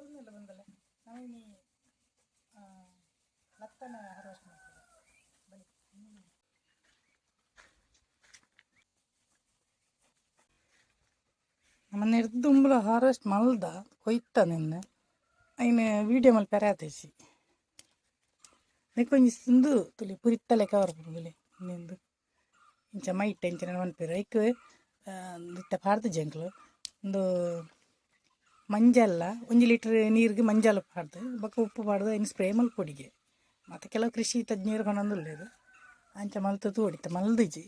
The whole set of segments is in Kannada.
ಬರೋದನ್ನೆಲ್ಲ ಬಂದಲ್ಲ ನಾವಿನಿ ಲತ್ತನ ಹಾರ್ವೆಸ್ಟ್ ಮಾಡ್ತೇವೆ ಬನ್ನಿ. ನಮ್ಮನ್ನ ಇರ್ದುಂಬಳ ಹಾರ್ವೆಸ್ಟ್ ಮಲ್ದ ಕೊಯ್ತ ನಿನ್ನೆ ಅಯ್ನ ವೀಡಿಯೋ ಮಲ್ ಪೆರಾತೇಸಿ ನೆಕ್ಕೊಂಜಿ ಸಿಂದು ತುಲಿ ಪುರಿತ್ತಲೆ ಕವರ್ ಬುಲೆ ಇನ್ನೆಂದು ಇಂಚ ಮೈಟ್ ಇಂಚ ಮನ್ಪೇರು ಐಕ್ ಇತ್ತ ಪಾಡ್ದು ಜಂಕ್ಲು ಒಂದು ಮಂಜಲ್ಲ 1 ಲೀಟರ್ ನೀರಿಗೆ ಮಂಜಾಲ ಪಾಡ್ದು ಬೊಕ್ಕ ಉಪ್ಪು ಪಾಡ್ದು ಇನ್ನು ಸ್ಪ್ರೇ ಮಲ್ಪೊಡಿಗೆ ಮತ್ತು ಕೆಲವು ಕೃಷಿ ತಜ್ಞರು ಕೊನೊಂದುಲ್ಲೆರ್ ಅಂಚ ಮಲ್ತು ತೋಡಿತ ಮಲ್ದಿಜಿ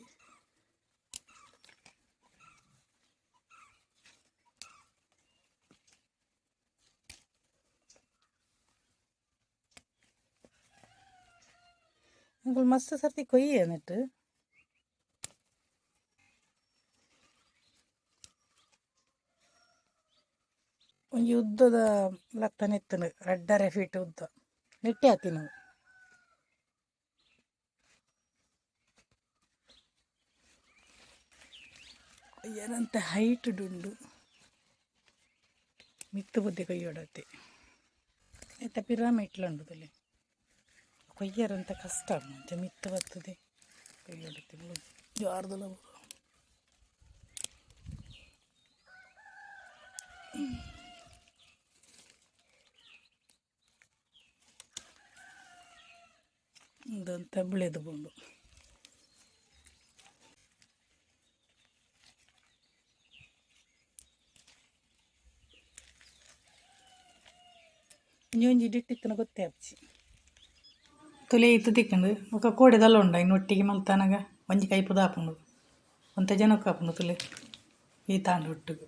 ಅಂಕಲ್ ಮಸ್ತ್ ಸರ್ತಿ ಕೊಯ್ಯ ನೆಟ್ಟು ಒಂಜಿ ಉದ್ದದ ಲತ್ತ ನೆತ್ತನು 2.5 ಫೀಟ್ ಉದ್ದ ನೆಟ್ಟೆ ಆತಿ ನಾವು ಏನಂತ ಹೈಟ್ ಡುಂಡು ಮಿತ್ತು ಬುದ್ಧಿ ಕೊಯ್ಯೋಡತ್ತೆ ಆಯ್ತಾ ಪಿರಾಮ ಇಟ್ಲುಂಡು ತಲೆ ಕೊಯ್ಯರಂತ ಕಷ್ಟ ಮುಂಚೆ ಮಿತ್ತು ಬರ್ತದೆ ಕೊಯ್ಯೋಡತ್ತೆ ಜಾರ್ದಲ್ಲ ಇದಂತ ಬಿಳೆದು ಬಂದು ಒಂಜಿ ಡಿಟ್ಟಿತ್ತನ ಗೊತ್ತೇ ಹಚ್ಚಿ ತುಲೆ ಇತ್ತು ತಿಕ್ಕಂಡು ఒక ಕೋಡೆದಲ್ಲ ಉಂಡ ಇನ್ನು ಒಟ್ಟಿಗೆ ಮಲ್ತಾನಾಗ ಒಂಜಿ ಕೈಪುದ ಹಾಪುಂಡು ಒಂತ ಜನಕ್ಕೆ ಹಾಪುಂಡು ತುಲೆ ಈ ತಾಂಡು ಒಟ್ಟಿಗೆ